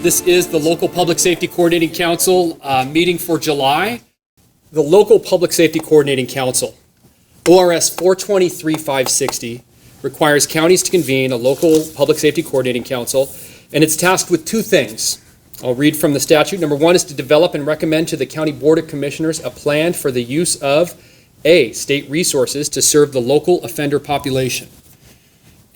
This is the Local Public Safety Coordinating Council meeting for July. The Local Public Safety Coordinating Council, ORS 423-560, requires counties to convene a local public safety coordinating council, and it's tasked with two things. I'll read from the statute. Number one is to develop and recommend to the County Board of Commissioners a plan for the use of A, state resources to serve the local offender population.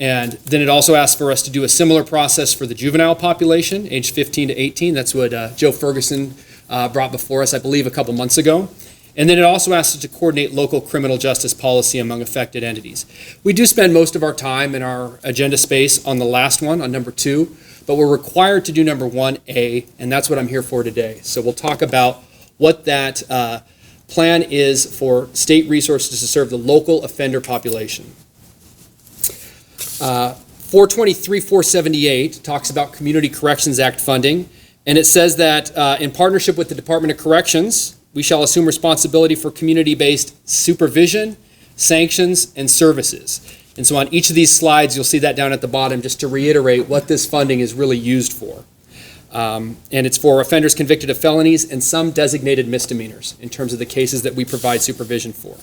And then it also asks for us to do a similar process for the juvenile population, age 15 to 18. That's what Joe Ferguson brought before us, I believe, a couple months ago. And then it also asks us to coordinate local criminal justice policy among affected entities. We do spend most of our time in our agenda space on the last one, on number 2, but we're required to do number 1A, and that's what I'm here for today. So we'll talk about what that plan is for state resources to serve the local offender population. 423-478 talks about Community Corrections Act funding, and it says that in partnership with the Department of Corrections, we shall assume responsibility for community-based supervision, sanctions, and services. And so on each of these slides, you'll see that down at the bottom just to reiterate what this funding is really used for. And it's for offenders convicted of felonies and some designated misdemeanors in terms of the cases that we provide supervision for.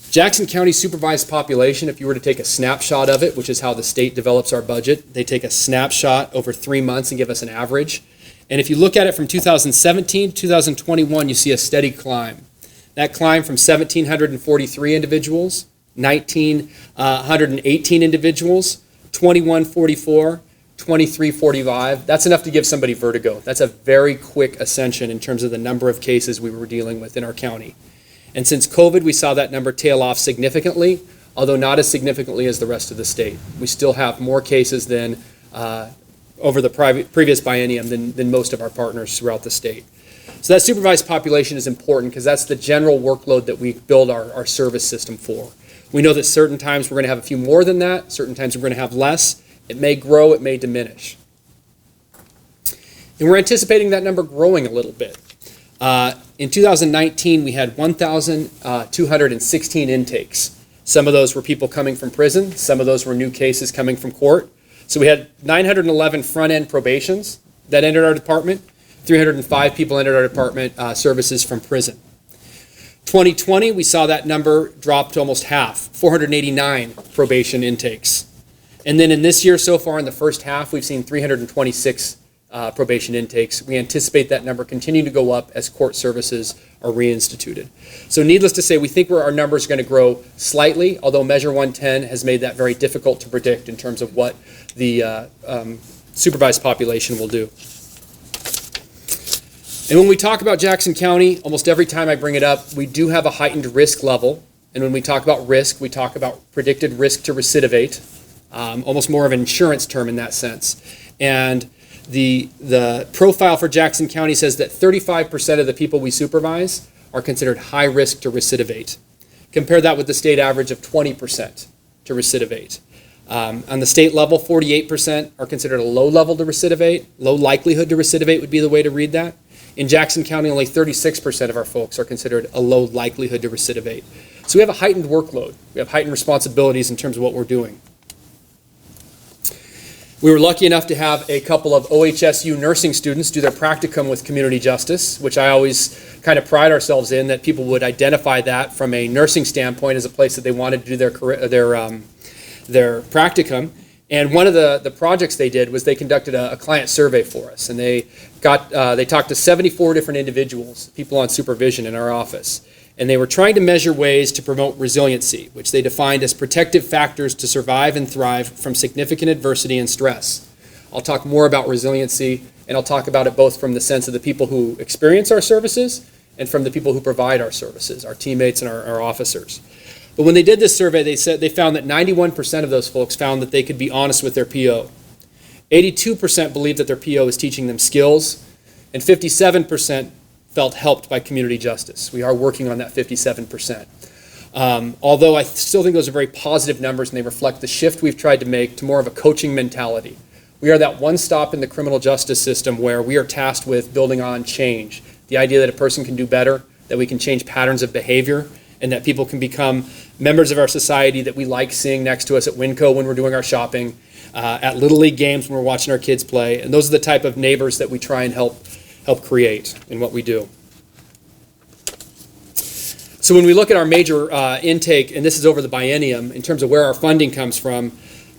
Jackson County Supervised Population, if you were to take a snapshot of it, which is how the state develops our budget, they take a snapshot over 3 months and give us an average. And if you look at it from 2017 to 2021, you see a steady climb. That climb from 1,743 individuals, 1,918 individuals, 2,144, 2,345. That's enough to give somebody vertigo. That's a very quick ascension in terms of the number of cases we were dealing with in our county. And since COVID, we saw that number tail off significantly, although not as significantly as the rest of the state. We still have more cases than over the previous biennium than most of our partners throughout the state. So that supervised population is important because that's the general workload that we build our service system for. We know that certain times we're going to have a few more than that, certain times we're going to have less. It may grow, it may diminish. And we're anticipating that number growing a little bit. In 2019, we had 1,216 intakes. Some of those were people coming from prison. Some of those were new cases coming from court. So we had 911 front-end probations that entered our department. 305 people entered our department services from prison. 2020, we saw that number drop to almost half, 489 probation intakes. And then in this year so far, in the first half, we've seen 326 probation intakes. We anticipate that number continuing to go up as court services are reinstituted. So needless to say, we think our numbers are going to grow slightly, although Measure 110 has made that very difficult to predict in terms of what the supervised population will do. And when we talk about Jackson County, almost every time I bring it up, we do have a heightened risk level. And when we talk about risk, we talk about predicted risk to recidivate, almost more of an insurance term in that sense. And the profile for Jackson County says that 35% of the people we supervise are considered high risk to recidivate. Compare that with the state average of 20% to recidivate. On the state level, 48% are considered a low level to recidivate. Low likelihood to recidivate would be the way to read that. In Jackson County, only 36% of our folks are considered a low likelihood to recidivate. So we have a heightened workload. We have heightened responsibilities in terms of what we're doing. We were lucky enough to have a couple of OHSU nursing students do their practicum with community justice, which I always kind of pride ourselves in, that people would identify that from a nursing standpoint as a place that they wanted to do their practicum. And one of the projects they did was they conducted a client survey for us, and they talked to 74 different individuals, people on supervision in our office. And they were trying to measure ways to promote resiliency, which they defined as protective factors to survive and thrive from significant adversity and stress. I'll talk more about resiliency, and I'll talk about it both from the sense of the people who experience our services and from the people who provide our services, our teammates and our officers. But when they did this survey, they found that 91% of those folks found that they could be honest with their PO. 82% believed that their PO was teaching them skills, and 57% felt helped by community justice. We are working on that 57%. Although I still think those are very positive numbers, and they reflect the shift we've tried to make to more of a coaching mentality. We are that one stop in the criminal justice system where we are tasked with building on change. The idea that a person can do better, that we can change patterns of behavior, and that people can become members of our society that we like seeing next to us at Winco when we're doing our shopping, at Little League games when we're watching our kids play. And those are the type of neighbors that we try and help create in what we do. So when we look at our major intake, and this is over the biennium, in terms of where our funding comes from,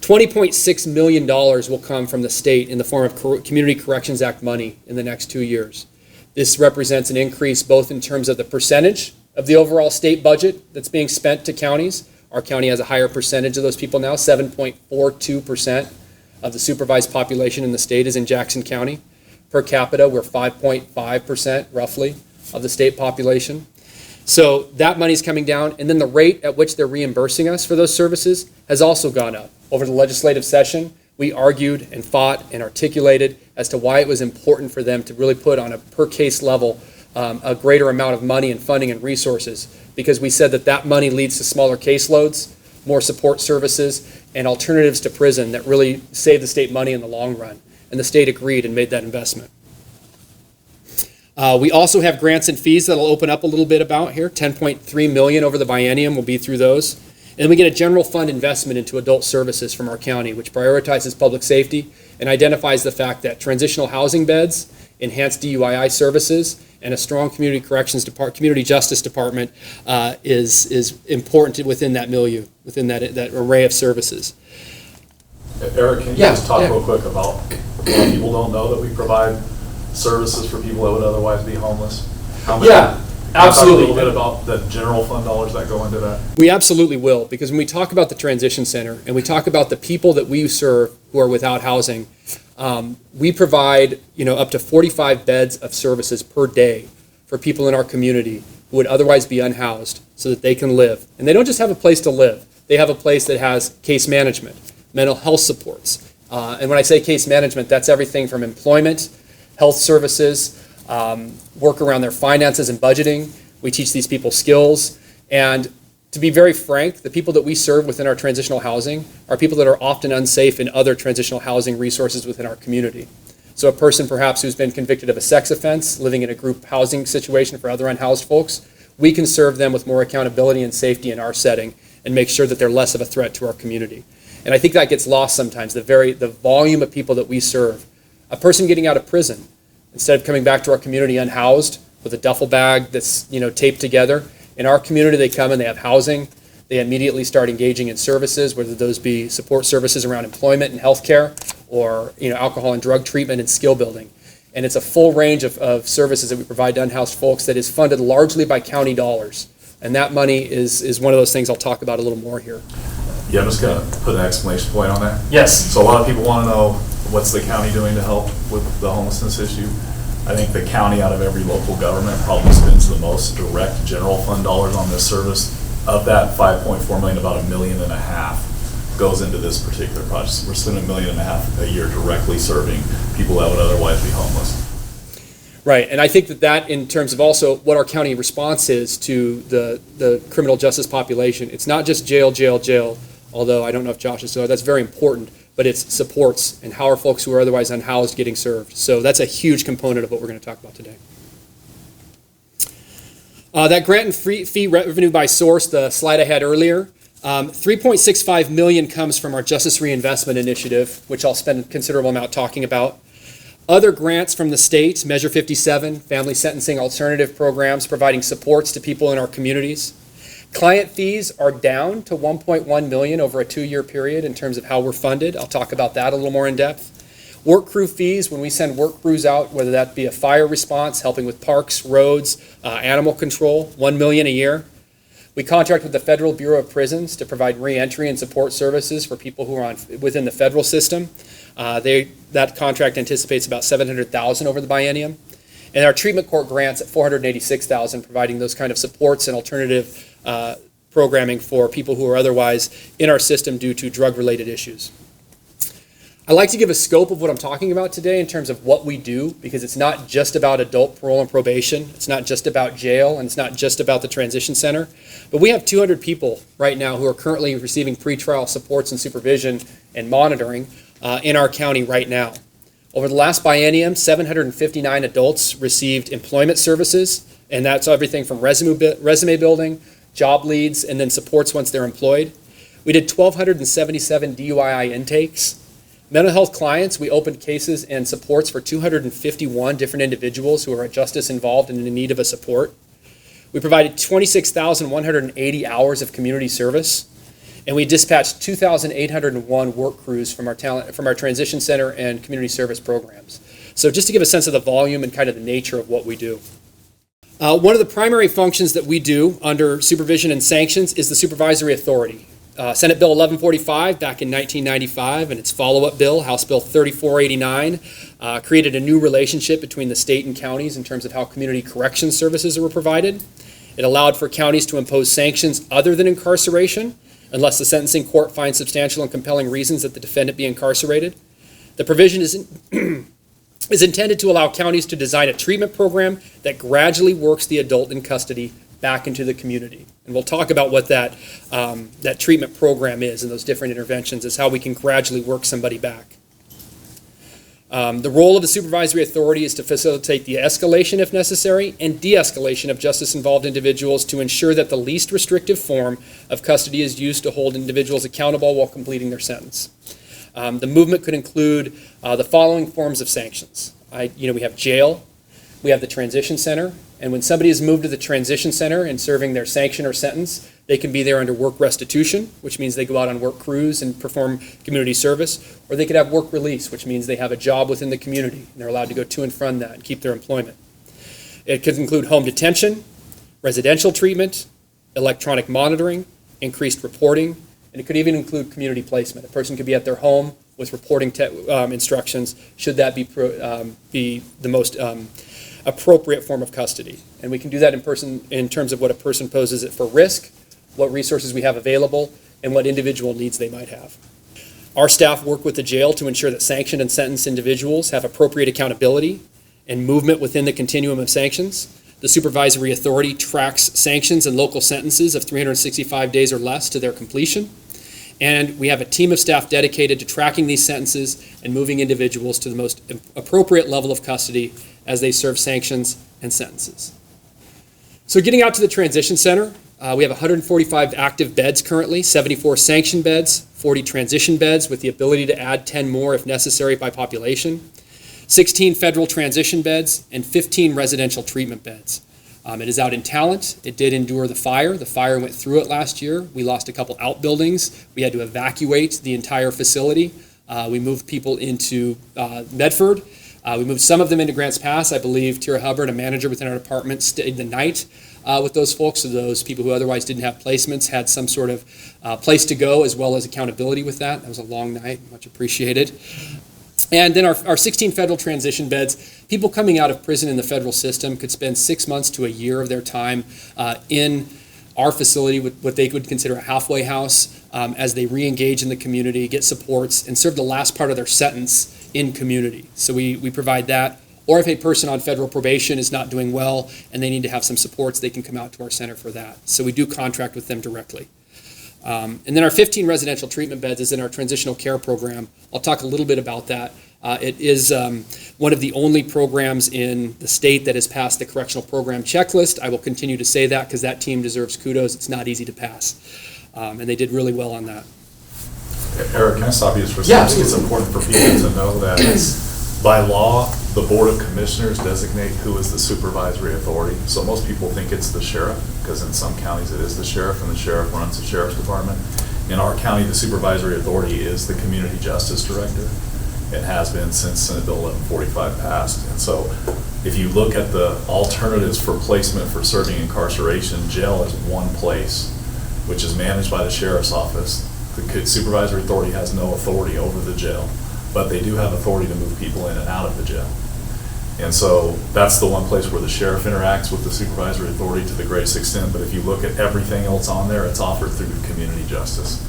$20.6 million will come from the state in the form of Community Corrections Act money in the next 2 years. This represents an increase both in terms of the percentage of the overall state budget that's being spent to counties. Our county has a higher percentage of those people now. 7.42% of the supervised population in the state is in Jackson County. Per capita, we're 5.5% roughly of the state population. So that money's coming down, and then the rate at which they're reimbursing us for those services has also gone up. Over the legislative session, we argued and fought and articulated as to why it was important for them to really put on a per case level a greater amount of money and funding and resources, because we said that that money leads to smaller caseloads, more support services, and alternatives to prison that really save the state money in the long run. And the state agreed and made that investment. We also have grants and fees that I'll open up a little bit about here. $10.3 million over the biennium will be through those. And then we get a general fund investment into adult services from our county, which prioritizes public safety and identifies the fact that transitional housing beds, enhanced DUII services, and a strong community justice department is important within that milieu, within that array of services. Eric, can you just talk real quick about what people don't know that we provide services for people that would otherwise be homeless? Absolutely. Talk a little bit about the general fund dollars that go into that. We absolutely will, because when we talk about the transition center and we talk about the people that we serve who are without housing, we provide up to 45 beds of services per day for people in our community who would otherwise be unhoused so that they can live. And they don't just have a place to live. They have a place that has case management, mental health supports. And when I say case management, that's everything from employment, health services, work around their finances and budgeting. We teach these people skills. And to be very frank, the people that we serve within our transitional housing are people that are often unsafe in other transitional housing resources within our community. So a person perhaps who's been convicted of a sex offense, living in a group housing situation for other unhoused folks, we can serve them with more accountability and safety in our setting and make sure that they're less of a threat to our community. And I think that gets lost sometimes, the volume of people that we serve. A person getting out of prison, instead of coming back to our community unhoused with a duffel bag that's taped together, in our community they come and they have housing. They immediately start engaging in services, whether those be support services around employment and healthcare, or alcohol and drug treatment and skill building. And it's a full range of services that we provide to unhoused folks that is funded largely by county dollars. And that money is one of those things I'll talk about a little more here. Yeah, I'm just going to put an exclamation point on that. Yes. So a lot of people want to know, what's the county doing to help with the homelessness issue? I think the county, out of every local government, probably spends the most direct general fund dollars on this service. Of that $5.4 million, about $1.5 million goes into this particular project. We're spending $1.5 million a year directly serving people that would otherwise be homeless. Right, and I think that in terms of also what our county response is to the criminal justice population, it's not just jail, although I don't know if Josh is still there. That's very important, but it's supports and how are folks who are otherwise unhoused getting served. So that's a huge component of what we're going to talk about today. That grant and fee revenue by source, the slide I had earlier, $3.65 million comes from our Justice Reinvestment Initiative, which I'll spend a considerable amount talking about. Other grants from the state, Measure 57, Family Sentencing Alternative Programs, providing supports to people in our communities. Client fees are down to $1.1 million over a 2-year period in terms of how we're funded. I'll talk about that a little more in depth. Work crew fees, when we send work crews out, whether that be a fire response, helping with parks, roads, animal control, $1 million a year. We contract with the Federal Bureau of Prisons to provide reentry and support services for people who are within the federal system. That contract anticipates about $700,000 over the biennium. And our treatment court grants at $486,000, providing those kind of supports and alternative programming for people who are otherwise in our system due to drug-related issues. I like to give a scope of what I'm talking about today in terms of what we do, because it's not just about adult parole and probation, it's not just about jail, and it's not just about the transition center, but we have 200 people right now who are currently receiving pretrial supports and supervision and monitoring in our county right now. Over the last biennium, 759 adults received employment services, and that's everything from resume building, job leads, and then supports once they're employed. We did 1,277 DUI intakes. Mental health clients, we opened cases and supports for 251 different individuals who are at justice involved and in need of a support. We provided 26,180 hours of community service, and we dispatched 2,801 work crews from our transition center and community service programs. So just to give a sense of the volume and kind of the nature of what we do. One of the primary functions that we do under supervision and sanctions is the supervisory authority. Senate Bill 1145 back in 1995 and its follow-up bill, House Bill 3489, created a new relationship between the state and counties in terms of how community corrections services were provided. It allowed for counties to impose sanctions other than incarceration unless the sentencing court finds substantial and compelling reasons that the defendant be incarcerated. The provision is intended to allow counties to design a treatment program that gradually works the adult in custody back into the community. And we'll talk about what that treatment program is and those different interventions is how we can gradually work somebody back. The role of the supervisory authority is to facilitate the escalation, if necessary, and de-escalation of justice-involved individuals to ensure that the least restrictive form of custody is used to hold individuals accountable while completing their sentence. The movement could include the following forms of sanctions. We have jail, we have the transition center, and when somebody is moved to the transition center and serving their sanction or sentence, they can be there under work restitution, which means they go out on work crews and perform community service, or they could have work release, which means they have a job within the community, and they're allowed to go to and from that and keep their employment. It could include home detention, residential treatment, electronic monitoring, increased reporting, and it could even include community placement. A person could be at their home with reporting instructions, should that be the most appropriate form of custody. And we can do that in terms of what a person poses it for risk, what resources we have available, and what individual needs they might have. Our staff work with the jail to ensure that sanctioned and sentenced individuals have appropriate accountability and movement within the continuum of sanctions. The supervisory authority tracks sanctions and local sentences of 365 days or less to their completion. And we have a team of staff dedicated to tracking these sentences and moving individuals to the most appropriate level of custody as they serve sanctions and sentences. So getting out to the transition center, we have 145 active beds currently, 74 sanction beds, 40 transition beds with the ability to add 10 more if necessary by population, 16 federal transition beds, and 15 residential treatment beds. It is out in Talent. It did endure the fire. The fire went through it last year. We lost a couple outbuildings. We had to evacuate the entire facility. We moved people into Medford. We moved some of them into Grants Pass. I believe Tira Hubbard, a manager within our department, stayed the night with those folks. So those people who otherwise didn't have placements had some sort of place to go as well as accountability with that. That was a long night, much appreciated. And then our 16 federal transition beds, people coming out of prison in the federal system could spend 6 months to a year of their time in our facility, what they would consider a halfway house, as they re-engage in the community, get supports, and serve the last part of their sentence in community. So we provide that. Or if a person on federal probation is not doing well and they need to have some supports, they can come out to our center for that. So we do contract with them directly. And then our 15 residential treatment beds is in our transitional care program. I'll talk a little bit about that. It is one of the only programs in the state that has passed the correctional program checklist. I will continue to say that because that team deserves kudos. It's not easy to pass. And they did really well on that. Eric, can I stop you just for a second? I think it's important for people to know that by law, the Board of Commissioners designate who is the supervisory authority. So most people think it's the sheriff, because in some counties it is the sheriff, and the sheriff runs the sheriff's department. In our county, the supervisory authority is the community justice director. It has been since Senate Bill 1145 passed. And so if you look at the alternatives for placement for serving incarceration, jail is one place, which is managed by the sheriff's office. The supervisory authority has no authority over the jail, but they do have authority to move people in and out of the jail. And so that's the one place where the sheriff interacts with the supervisory authority to the greatest extent. But if you look at everything else on there, it's offered through community justice.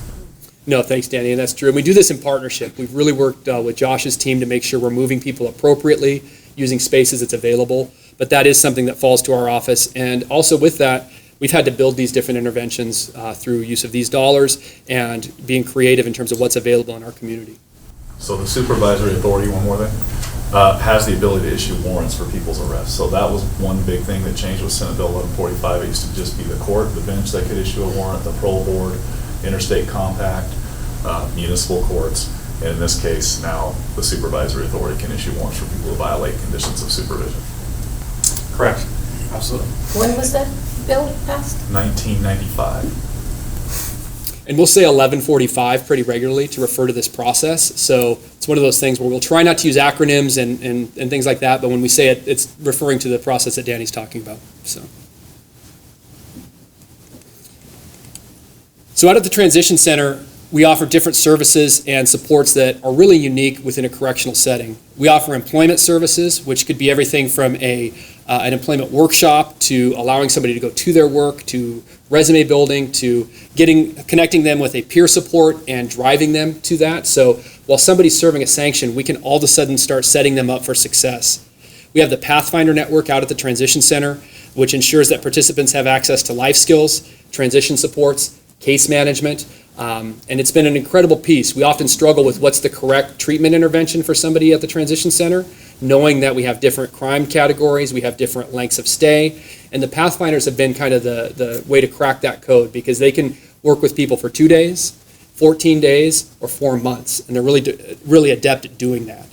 No, thanks, Danny, and that's true. And we do this in partnership. We've really worked with Josh's team to make sure we're moving people appropriately, using spaces that's available. But that is something that falls to our office. And also with that, we've had to build these different interventions through use of these dollars and being creative in terms of what's available in our community. So the supervisory authority, one more thing. has the ability to issue warrants for people's arrests. So that was one big thing that changed with Senate Bill 1145. It used to just be the court, the bench that could issue a warrant, the parole board, interstate compact, municipal courts. And in this case, now the supervisory authority can issue warrants for people who violate conditions of supervision. Correct. Absolutely. When was that bill passed? 1995. And we'll say 1145 pretty regularly to refer to this process. So it's one of those things where we'll try not to use acronyms and things like that, but when we say it, it's referring to the process that Danny's talking about. So out at the Transition Center, we offer different services and supports that are really unique within a correctional setting. We offer employment services, which could be everything from an employment workshop to allowing somebody to go to their work, to resume building, to connecting them with a peer support and driving them to that. So while somebody's serving a sanction, we can all of a sudden start setting them up for success. We have the Pathfinder Network out at the Transition Center, which ensures that participants have access to life skills, transition supports, case management, and it's been an incredible piece. We often struggle with what's the correct treatment intervention for somebody at the Transition Center, knowing that we have different crime categories, we have different lengths of stay, and the Pathfinders have been kind of the way to crack that code, because they can work with people for 2 days, 14 days, or 4 months, and they're really adept at doing that.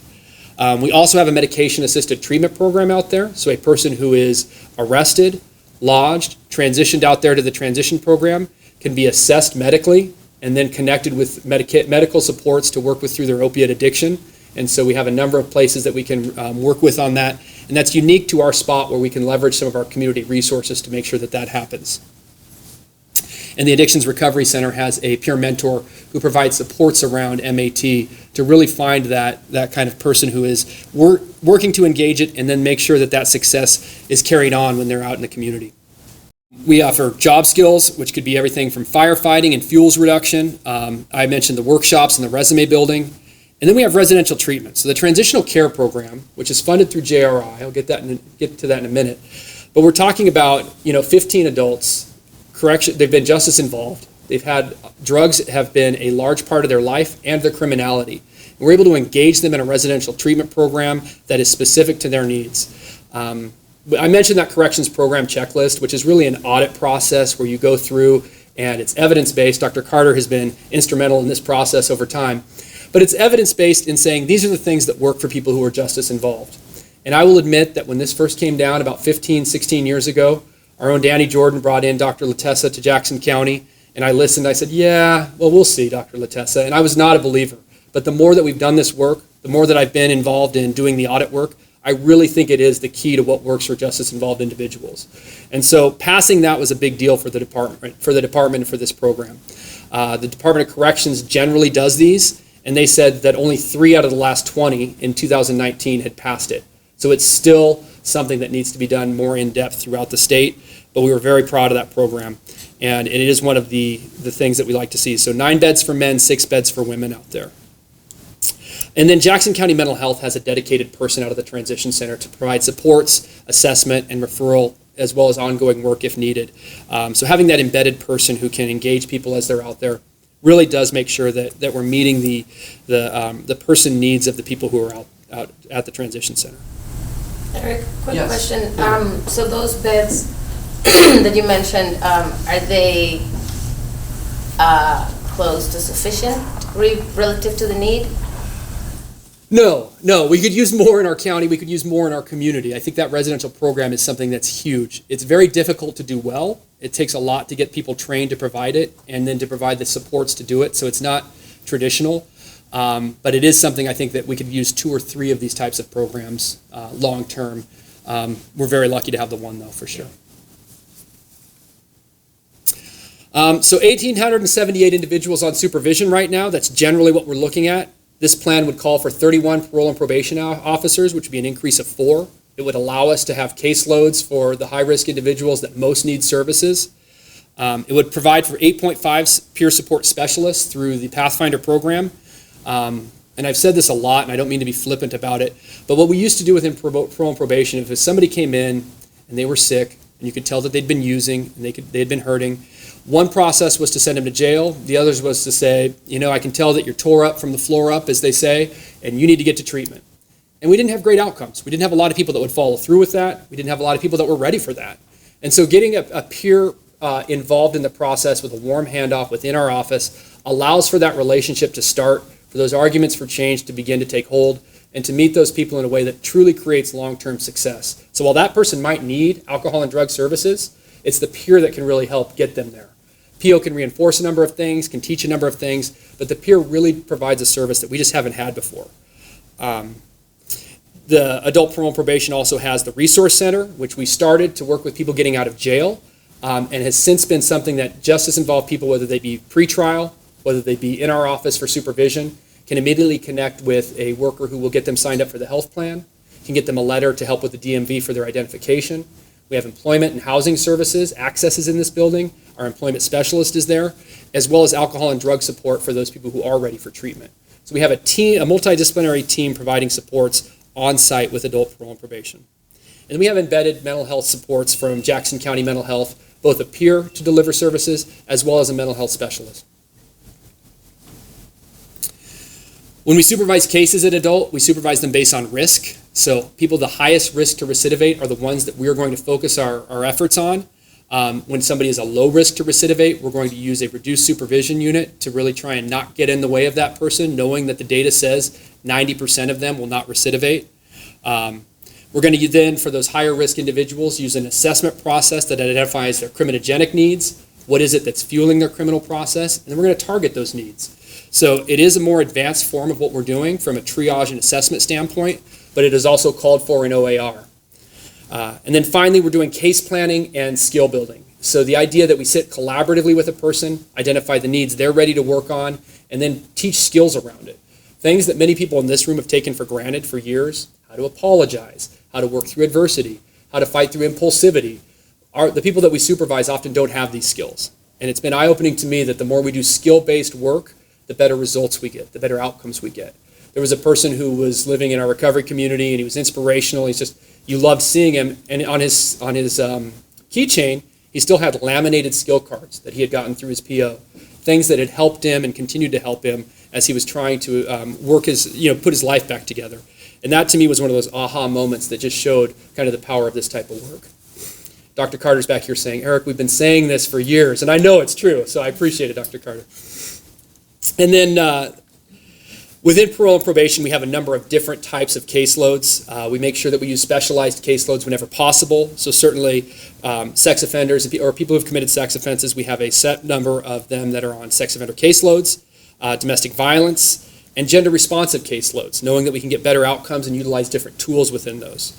We also have a medication-assisted treatment program out there, so a person who is arrested, lodged, transitioned out there to the transition program can be assessed medically and then connected with medical supports to work with through their opiate addiction. And so we have a number of places that we can work with on that. And that's unique to our spot, where we can leverage some of our community resources to make sure that that happens. And the Addictions Recovery Center has a peer mentor who provides supports around MAT to really find that kind of person who is working to engage it and then make sure that that success is carried on when they're out in the community. We offer job skills, which could be everything from firefighting and fuels reduction. I mentioned the workshops and the resume building. And then we have residential treatment. So the Transitional Care Program, which is funded through JRI, I'll get to that in a minute. But we're talking about 15 adults, they've been justice involved. They've had drugs have been a large part of their life and their criminality. And we're able to engage them in a residential treatment program that is specific to their needs. I mentioned that corrections program checklist, which is really an audit process where you go through, and it's evidence-based. Dr. Carter has been instrumental in this process over time. But it's evidence-based in saying these are the things that work for people who are justice involved. And I will admit that when this first came down about 15, 16 years ago, our own Danny Jordan brought in Dr. Latessa to Jackson County, and I listened. I said, yeah, well, we'll see, Dr. Latessa. And I was not a believer. But the more that we've done this work, the more that I've been involved in doing the audit work, I really think it is the key to what works for justice-involved individuals. And so passing that was a big deal for the department and for this program. The Department of Corrections generally does these, and they said that only 3 out of the last 20 in 2019 had passed it. So it's still something that needs to be done more in depth throughout the state, but we were very proud of that program. And it is one of the things that we like to see. So 9 beds for men, 6 beds for women out there. And then Jackson County Mental Health has a dedicated person out of the Transition Center to provide supports, assessment, and referral, as well as ongoing work if needed. So having that embedded person who can engage people as they're out there really does make sure that we're meeting the person needs of the people who are out at the Transition Center. Eric, quick Yes. question. So those beds that you mentioned, are they close to sufficient relative to the need? No, we could use more in our county, we could use more in our community. I think that residential program is something that's huge. It's very difficult to do well. It takes a lot to get people trained to provide it and then to provide the supports to do it. So it's not traditional, but it is something I think that we could use 2 or 3 of these types of programs long term. We're very lucky to have the one though, for sure. So 1,878 individuals on supervision right now. That's generally what we're looking at. This plan would call for 31 parole and probation officers, which would be an increase of 4. It would allow us to have caseloads for the high-risk individuals that most need services. It would provide for 8.5 peer support specialists through the Pathfinder program. And I've said this a lot, and I don't mean to be flippant about it, but what we used to do within parole and probation, if somebody came in and they were sick, and you could tell that they'd been using, and they had been hurting, one process was to send them to jail. The others was to say, I can tell that you're tore up from the floor up, as they say, and you need to get to treatment. And we didn't have great outcomes. We didn't have a lot of people that would follow through with that. We didn't have a lot of people that were ready for that. And so getting a peer involved in the process with a warm handoff within our office allows for that relationship to start, for those arguments for change to begin to take hold, and to meet those people in a way that truly creates long-term success. So while that person might need alcohol and drug services, it's the peer that can really help get them there. PO can reinforce a number of things, can teach a number of things, but the peer really provides a service that we just haven't had before. The Adult Parole and Probation also has the Resource Center, which we started to work with people getting out of jail, and has since been something that justice involved people, whether they be pretrial, whether they be in our office for supervision, can immediately connect with a worker who will get them signed up for the health plan, can get them a letter to help with the DMV for their identification. We have employment and housing services, Access is in this building, our employment specialist is there, as well as alcohol and drug support for those people who are ready for treatment. So we have a team, a multidisciplinary team providing supports on site with adult parole and probation. And we have embedded mental health supports from Jackson County Mental Health, both a peer to deliver services as well as a mental health specialist. When we supervise cases at adult, we supervise them based on risk. So people the highest risk to recidivate are the ones that we're going to focus our efforts on. When somebody is a low risk to recidivate, we're going to use a reduced supervision unit to really try and not get in the way of that person, knowing that the data says 90% of them will not recidivate. We're going to then, for those higher risk individuals, use an assessment process that identifies their criminogenic needs, what is it that's fueling their criminal process, and then we're going to target those needs. So it is a more advanced form of what we're doing from a triage and assessment standpoint, but it is also called for in OAR. And then finally, we're doing case planning and skill building. So the idea that we sit collaboratively with a person, identify the needs they're ready to work on, and then teach skills around it. Things that many people in this room have taken for granted for years: how to apologize, how to work through adversity, how to fight through impulsivity. The people that we supervise often don't have these skills. And it's been eye-opening to me that the more we do skill-based work, the better results we get, the better outcomes we get. There was a person who was living in our recovery community, and he was inspirational. You loved seeing him, and on his keychain, he still had laminated skill cards that he had gotten through his PO, things that had helped him and continued to help him as he was trying to put his life back together. And that to me was one of those aha moments that just showed kind of the power of this type of work. Dr. Carter's back here saying, "Eric, we've been saying this for years," and I know it's true, so I appreciate it, Dr. Carter. And then within parole and probation, we have a number of different types of caseloads. We make sure that we use specialized caseloads whenever possible. So certainly sex offenders or people who have committed sex offenses, we have a set number of them that are on sex offender caseloads, domestic violence, and gender-responsive caseloads, knowing that we can get better outcomes and utilize different tools within those.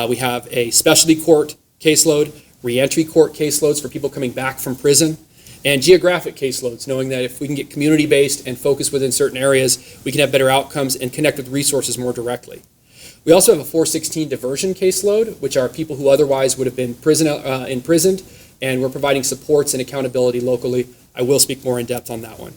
We have a specialty court caseload, reentry court caseloads for people coming back from prison, and geographic caseloads, knowing that if we can get community-based and focus within certain areas, we can have better outcomes and connect with resources more directly. We also have a 416 diversion caseload, which are people who otherwise would have been imprisoned, and we're providing supports and accountability locally. I will speak more in depth on that one.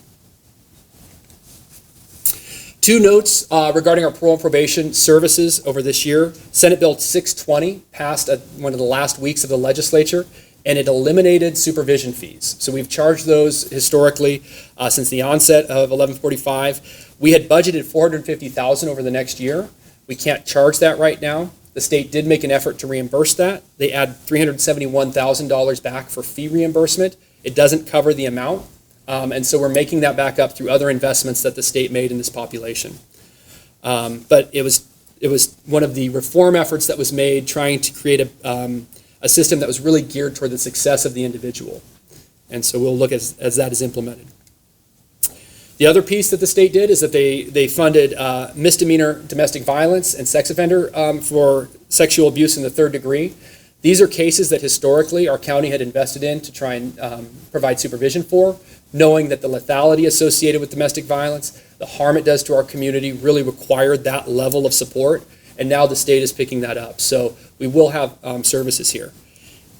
Two notes regarding our parole and probation services over this year. Senate Bill 620 passed at one of the last weeks of the legislature, and it eliminated supervision fees. So we've charged those historically since the onset of 1145. We had budgeted $450,000 over the next year. We can't charge that right now. The state did make an effort to reimburse that. They add $371,000 back for fee reimbursement. It doesn't cover the amount. And so we're making that back up through other investments that the state made in this population. But it was one of the reform efforts that was made trying to create a system that was really geared toward the success of the individual. And so we'll look as that is implemented. The other piece that the state did is that they funded misdemeanor domestic violence and sex offender for sexual abuse in the third degree. These are cases that historically our county had invested in to try and provide supervision for, knowing that the lethality associated with domestic violence, the harm it does to our community, really required that level of support, and now the state is picking that up. So we will have services here.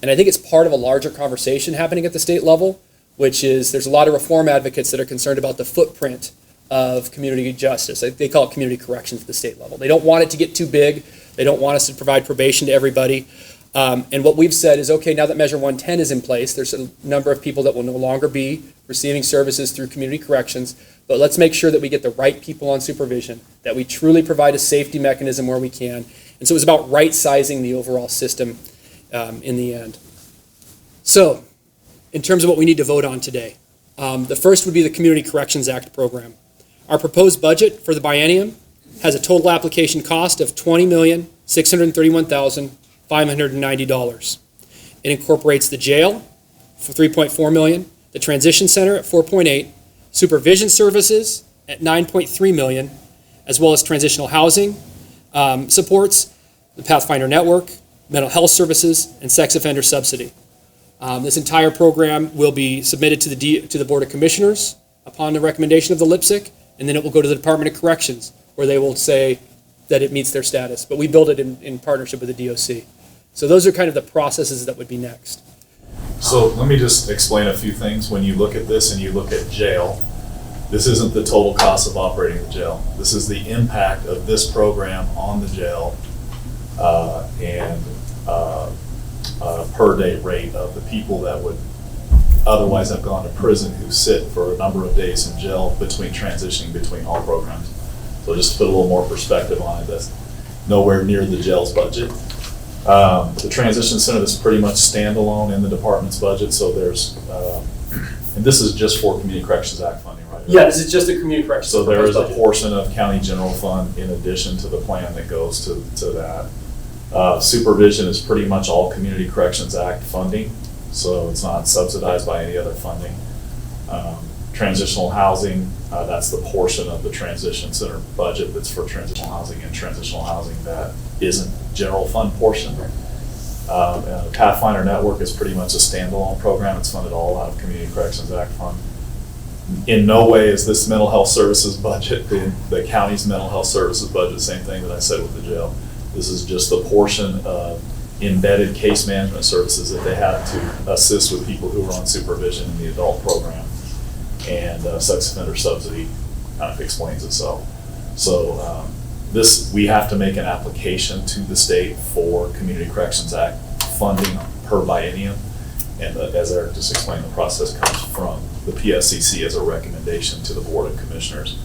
And I think it's part of a larger conversation happening at the state level, which is there's a lot of reform advocates that are concerned about the footprint of community justice. They call it community corrections at the state level. They don't want it to get too big. They don't want us to provide probation to everybody. And what we've said is, okay, now that Measure 110 is in place, there's a number of people that will no longer be receiving services through community corrections, but let's make sure that we get the right people on supervision, that we truly provide a safety mechanism where we can. And so it was about right-sizing the overall system in the end. So, in terms of what we need to vote on today, the first would be the Community Corrections Act program. Our proposed budget for the biennium has a total application cost of $20,631,590. It incorporates the jail for $3.4 million, the transition center at $4.8, supervision services at $9.3 million, as well as transitional housing supports, the Pathfinder Network, mental health services, and sex offender subsidy. This entire program will be submitted to the Board of Commissioners upon the recommendation of the LIPSIC, and then it will go to the Department of Corrections, where they will say that it meets their status. But we build it in partnership with the DOC. So those are kind of the processes that would be next. So let me just explain a few things. When you look at this and you look at jail, this isn't the total cost of operating the jail. This is the impact of this program on the jail and per day rate of the people that would otherwise have gone to prison who sit for a number of days in jail transitioning between all programs. So just to put a little more perspective on it, that's nowhere near the jail's budget. The transition center is pretty much standalone in the department's budget, so there's, and this is just for Community Corrections Act funding, right? Yeah, this is just the community corrections. So there is a portion of county general fund in addition to the plan that goes to that. Supervision is pretty much all Community Corrections Act funding, so it's not subsidized by any other funding. Transitional housing, that's the portion of the transition center budget that's for transitional housing, and transitional housing that isn't general fund portion. Pathfinder Network is pretty much a standalone program. It's funded all out of Community Corrections Act fund. In no way is this mental health services budget the county's mental health services budget, same thing that I said with the jail. This is just the portion of embedded case management services that they have to assist with people who are on supervision in the adult program. And sex offender subsidy kind of explains itself. So we have to make an application to the state for Community Corrections Act funding per biennium. And as Eric just explained, the process comes from the PSCC as a recommendation to the Board of Commissioners.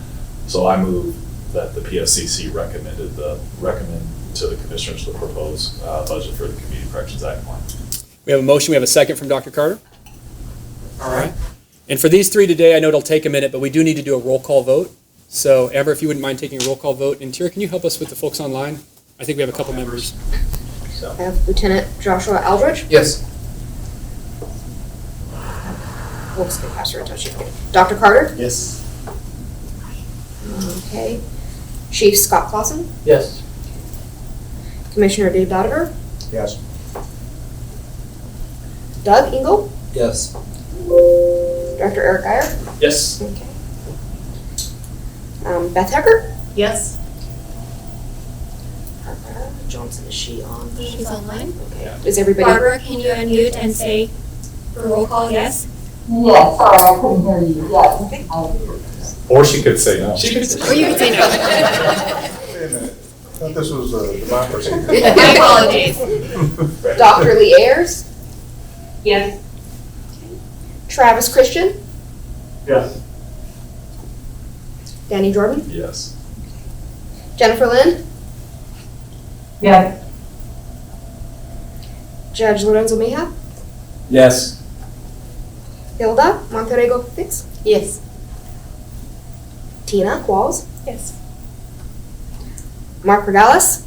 So I move that the PSCC recommend to the Commissioners the proposed budget for the Community Corrections Act plan. We have a motion. We have a second from Dr. Carter. All right. And for these three today, I know it'll take a minute, but we do need to do a roll call vote. So Amber, if you wouldn't mind taking a roll call vote. And Tira, can you help us with the folks online? I think we have a couple members. I have Lieutenant Joshua Aldridge. Yes. We'll skip past her until she can. Dr. Carter. Yes. Okay. Chief Scott Clausen. Yes. Commissioner Dave Dodiger. Yes. Doug Engel. Yes. Director Eric Geyer. Yes. Okay. Beth Hecker. Yes. Barbara Johnson, is she on? She's online. Okay. Is everybody? Barbara, can you unmute and say for roll call, yes? Yes, sorry, I couldn't hear you, yes. Or she could say no. Or you can say no. Wait a minute, I thought this was a democracy. My apologies. Dr. Lee Ayers. Yes. Travis Christian. Yes. Danny Jordan. Yes. Jennifer Lynn. Yes. Judge Lorenzo Mejia. Yes. Hilda Monterrego Fix. Yes. Tina Qualls. Yes. Mark Regalis.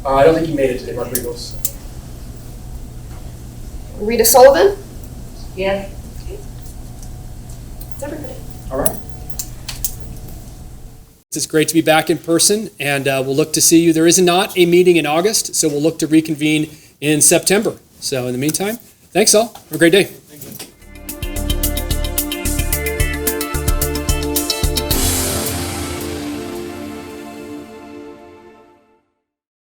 I don't think he made it today, Rodriguez. Rita Sullivan. Yes. That's everybody. All right. It's great to be back in person, and we'll look to see you. There is not a meeting in August, so we'll look to reconvene in September. So in the meantime, thanks all. Have a great day.